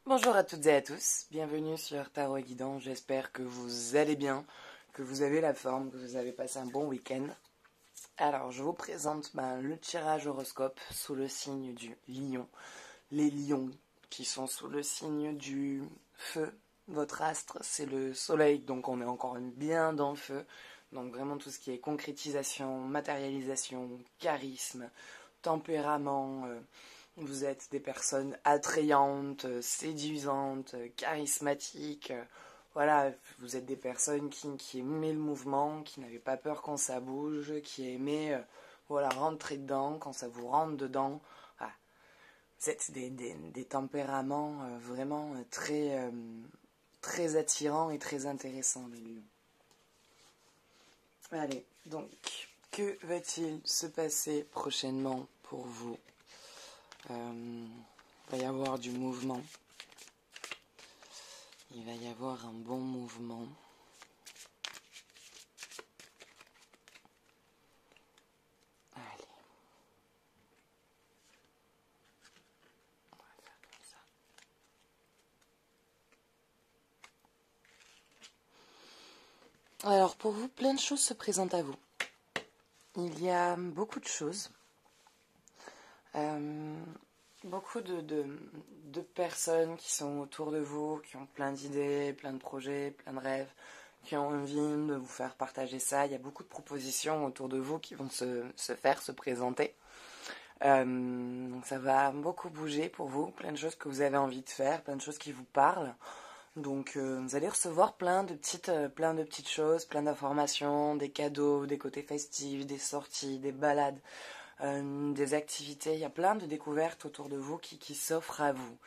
Bonjour à toutes et à tous, bienvenue sur Tarot et Guidance, j'espère que vous allez bien, que vous avez la forme, que vous avez passé un bon week-end. Alors je vous présente le tirage horoscope sous le signe du lion. Les lions qui sont sous le signe du feu, votre astre c'est le soleil, donc on est encore bien dans le feu. Donc vraiment tout ce qui est concrétisation, matérialisation, charisme, tempérament... Vous êtes des personnes attrayantes, séduisantes, charismatiques. Voilà, vous êtes des personnes qui aimaient le mouvement, qui n'avaient pas peur quand ça bouge, qui aimaient voilà, rentrer dedans quand ça vous rentre dedans. Voilà. Vous êtes des tempéraments vraiment très attirants et très intéressants, les lions. Allez, donc, que va-t-il se passer prochainement pour vous ? Il va y avoir du mouvement. Il va y avoir un bon mouvement. Allez. On va faire comme ça. Alors pour vous, plein de choses se présentent à vous. Il y a beaucoup de choses. Beaucoup de personnes qui sont autour de vous, qui ont plein d'idées, plein de projets, plein de rêves, qui ont envie de vous faire partager ça. Il y a beaucoup de propositions autour de vous qui vont se présenter. Donc ça va beaucoup bouger pour vous, plein de choses que vous avez envie de faire, plein de choses qui vous parlent. Donc vous allez recevoir plein de petites choses, plein d'informations, des cadeaux, des côtés festifs, des sorties, des balades. Des activités, il y a plein de découvertes autour de vous qui s'offrent à vous.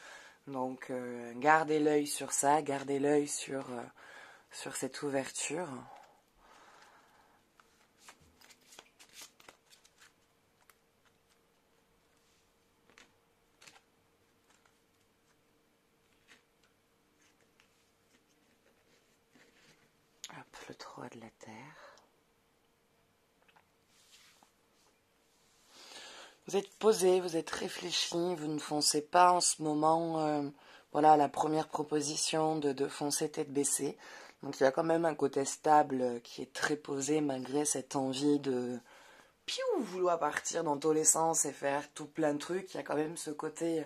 Donc gardez l'œil sur ça, gardez l'œil sur cette ouverture. Hop, le 3 de la Terre. Vous êtes posé, vous êtes réfléchi, vous ne foncez pas en ce moment, voilà, la première proposition de foncer tête baissée. Donc il y a quand même un côté stable qui est très posé malgré cette envie de vouloir partir dans tous les sens et faire tout plein de trucs. Il y a quand même ce côté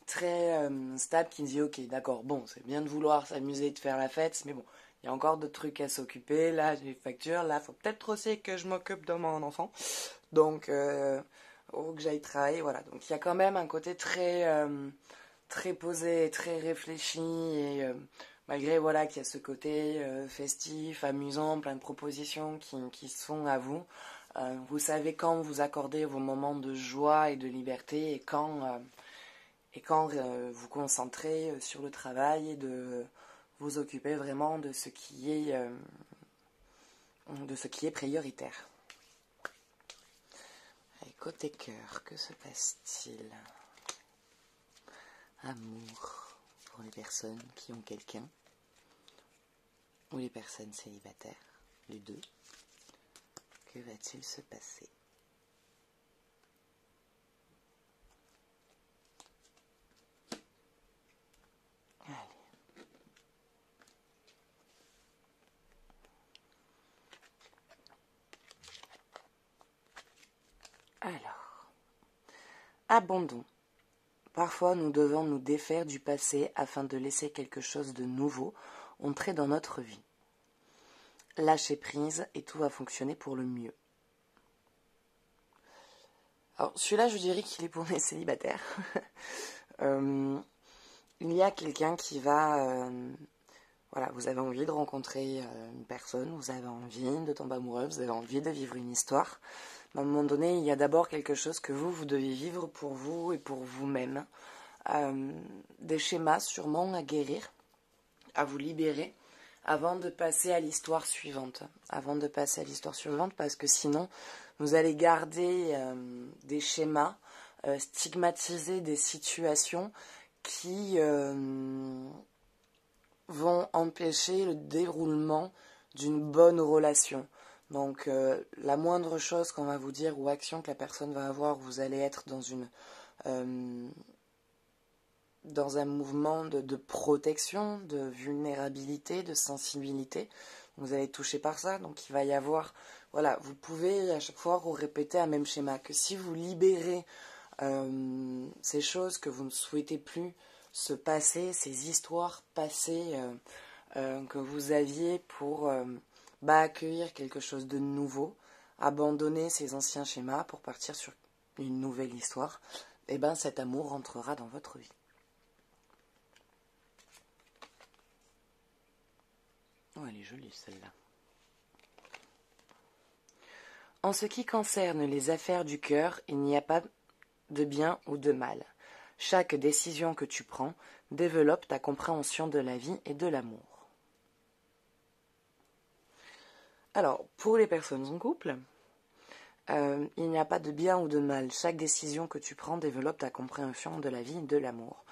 très stable qui dit ok d'accord, bon c'est bien de vouloir s'amuser, de faire la fête, mais bon, il y a encore d'autres trucs à s'occuper. Là j'ai des factures, là faut peut-être aussi que je m'occupe de mon enfant. Donc faut que j'aille travailler, voilà. Donc il y a quand même un côté très posé, très réfléchi et malgré voilà qu'il y a ce côté festif, amusant, plein de propositions qui se font à vous. Vous savez quand vous accordez vos moments de joie et de liberté et quand vous concentrez sur le travail et de vous occuper vraiment de ce qui est prioritaire. Et côté cœur, que se passe-t-il? Amour pour les personnes qui ont quelqu'un ou les personnes célibataires, les deux. Que va-t-il se passer? Allez. Alors, abandon. Parfois, nous devons nous défaire du passé afin de laisser quelque chose de nouveau entrer dans notre vie. Lâcher prise et tout va fonctionner pour le mieux. Alors, celui-là, je dirais qu'il est pour les célibataires. Il y a quelqu'un qui va... voilà, vous avez envie de rencontrer une personne, vous avez envie de tomber amoureux, vous avez envie de vivre une histoire. Mais à un moment donné, il y a d'abord quelque chose que vous devez vivre pour vous et pour vous-même. Des schémas sûrement à guérir, à vous libérer, avant de passer à l'histoire suivante. Parce que sinon, vous allez garder des schémas, stigmatiser des situations qui vont empêcher le déroulement d'une bonne relation. Donc la moindre chose qu'on va vous dire ou action que la personne va avoir, vous allez être dans un mouvement de protection, de vulnérabilité, de sensibilité. Vous allez être touché par ça, donc il va y avoir... Voilà, vous pouvez à chaque fois répéter un même schéma, que si vous libérez ces choses que vous ne souhaitez plus se passer, ces histoires passées que vous aviez pour accueillir quelque chose de nouveau, abandonner ces anciens schémas pour partir sur une nouvelle histoire, et bien cet amour rentrera dans votre vie. Oh, elle est jolie celle-là. En ce qui concerne les affaires du cœur, il n'y a pas de bien ou de mal. Chaque décision que tu prends développe ta compréhension de la vie et de l'amour. Alors, pour les personnes en couple, il n'y a pas de bien ou de mal. Chaque décision que tu prends développe ta compréhension de la vie et de l'amour.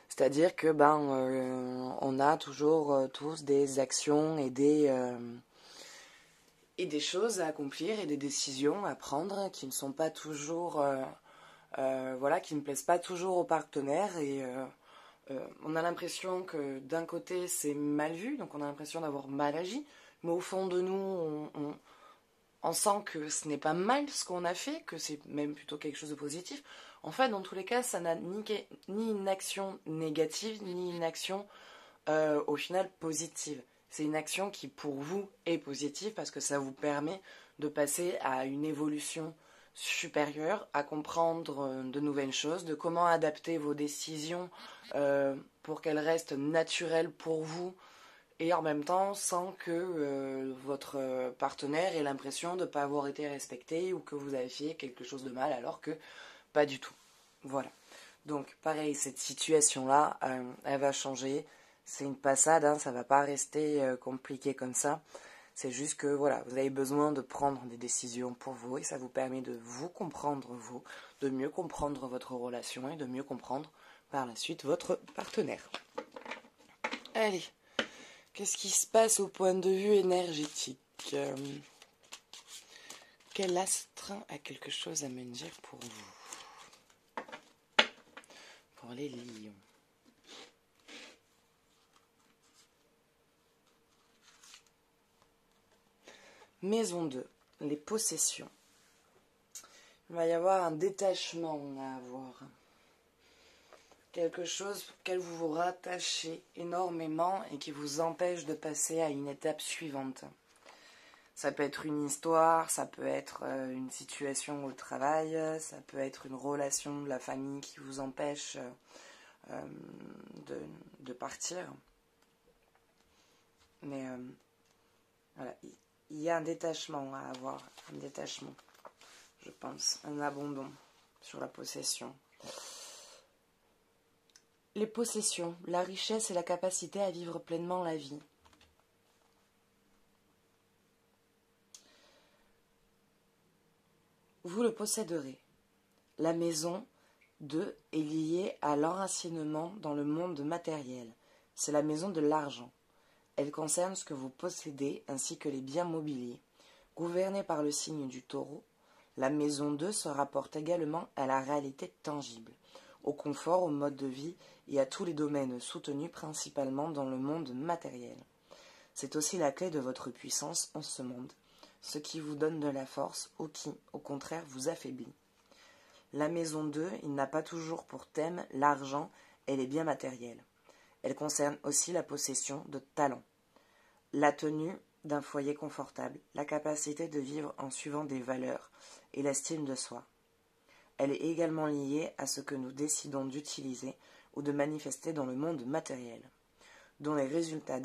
C'est-à-dire que on a toujours tous des actions et des choses à accomplir et des décisions à prendre qui ne sont pas toujours qui ne plaisent pas toujours aux partenaires et on a l'impression que d'un côté c'est mal vu, donc on a l'impression d'avoir mal agi, mais au fond de nous on sent que ce n'est pas mal ce qu'on a fait, que c'est même plutôt quelque chose de positif. En fait, dans tous les cas, ça n'a ni une action négative, ni une action au final positive. C'est une action qui pour vous est positive parce que ça vous permet de passer à une évolution supérieure, à comprendre de nouvelles choses, de comment adapter vos décisions pour qu'elles restent naturelles pour vous et en même temps sans que votre partenaire ait l'impression de ne pas avoir été respecté ou que vous avez fait quelque chose de mal alors que pas du tout. Voilà. Donc pareil, cette situation-là, elle va changer. C'est une passade, hein, ça ne va pas rester compliqué comme ça. C'est juste que voilà, vous avez besoin de prendre des décisions pour vous et ça vous permet de vous comprendre vous, de mieux comprendre votre relation et de mieux comprendre par la suite votre partenaire. Allez, qu'est-ce qui se passe au point de vue énergétique Quel astre a quelque chose à me dire pour vous? Pour les lions. Maison 2, les possessions. Il va y avoir un détachement à avoir. Quelque chose auquel vous vous rattachez énormément et qui vous empêche de passer à une étape suivante. Ça peut être une histoire, ça peut être une situation au travail, ça peut être une relation de la famille qui vous empêche de partir. Mais voilà, il y a un détachement à avoir, un détachement, je pense, un abandon sur la possession. Les possessions, la richesse et la capacité à vivre pleinement la vie. Vous le posséderez. La maison 2 est liée à l'enracinement dans le monde matériel. C'est la maison de l'argent. Elle concerne ce que vous possédez ainsi que les biens mobiliers. Gouvernée par le signe du taureau, la maison 2 se rapporte également à la réalité tangible, au confort, au mode de vie et à tous les domaines soutenus principalement dans le monde matériel. C'est aussi la clé de votre puissance en ce monde, ce qui vous donne de la force ou qui, au contraire, vous affaiblit. La maison 2, il n'a pas toujours pour thème l'argent et les biens matériels. Elle concerne aussi la possession de talents, la tenue d'un foyer confortable, la capacité de vivre en suivant des valeurs et l'estime de soi. Elle est également liée à ce que nous décidons d'utiliser ou de manifester dans le monde matériel, dont les résultats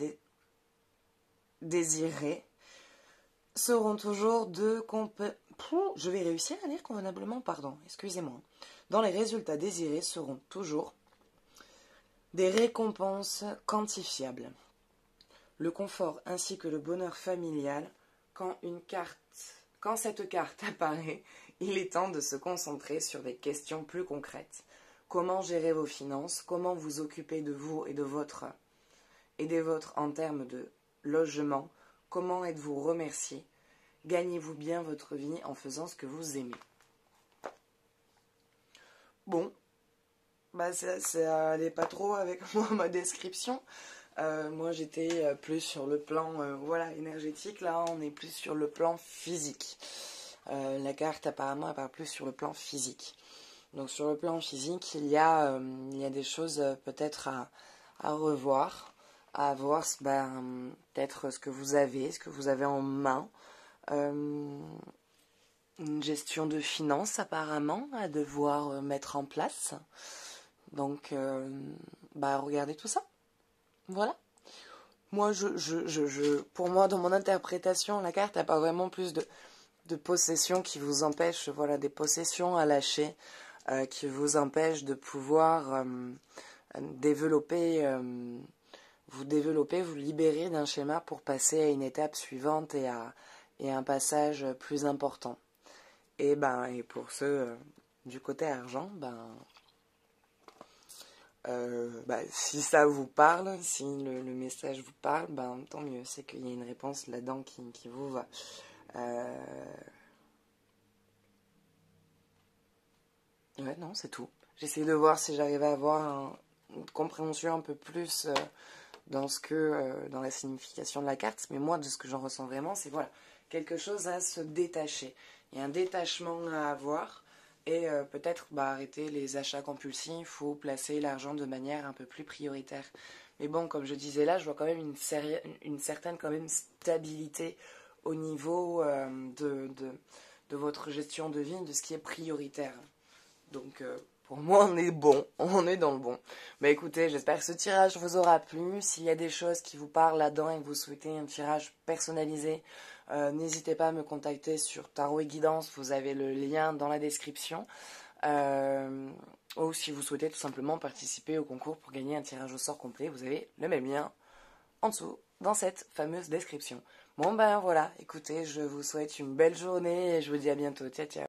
désirés seront toujours je vais réussir à lire convenablement, excusez-moi. Dans les résultats désirés seront toujours des récompenses quantifiables. Le confort ainsi que le bonheur familial, quand cette carte apparaît, il est temps de se concentrer sur des questions plus concrètes. Comment gérer vos finances? Comment vous occuper de vous et des vôtres en termes de logement? Comment êtes-vous remercié? Gagnez-vous bien votre vie en faisant ce que vous aimez? Bon, bah ça allait pas trop avec moi, ma description. Moi j'étais plus sur le plan voilà, énergétique, là on est plus sur le plan physique. La carte apparemment elle parle plus sur le plan physique. Donc sur le plan physique il y a des choses peut-être à revoir, à voir ben, peut-être ce que vous avez en main. Une gestion de finances apparemment à devoir mettre en place. Donc bah regardez tout ça. Voilà. Moi, pour moi, dans mon interprétation, la carte n'a pas vraiment plus de possessions qui vous empêchent, voilà, des possessions à lâcher, qui vous empêchent de pouvoir développer, vous libérer d'un schéma pour passer à une étape suivante et à un passage plus important. Et pour ceux du côté argent, si ça vous parle, si le message vous parle, tant mieux, c'est qu'il y a une réponse là-dedans qui vous va. Ouais, non, c'est tout. J'essaie de voir si j'arrive à avoir une compréhension un peu plus dans la signification de la carte, mais moi, de ce que j'en ressens vraiment, c'est voilà, quelque chose à se détacher. Il y a un détachement à avoir. Et peut-être arrêter les achats compulsifs ou placer l'argent de manière un peu plus prioritaire. Mais bon, comme je disais là, je vois quand même une certaine quand même stabilité au niveau de votre gestion de vie, de ce qui est prioritaire. Donc pour moi, on est bon, on est dans le bon. Mais écoutez, j'espère que ce tirage vous aura plu. S'il y a des choses qui vous parlent là-dedans et que vous souhaitez un tirage personnalisé, n'hésitez pas à me contacter sur Tarot et Guidance, vous avez le lien dans la description. Ou si vous souhaitez tout simplement participer au concours pour gagner un tirage au sort complet, vous avez le même lien en dessous dans cette fameuse description. Bon voilà, écoutez, je vous souhaite une belle journée et je vous dis à bientôt. Ciao ciao.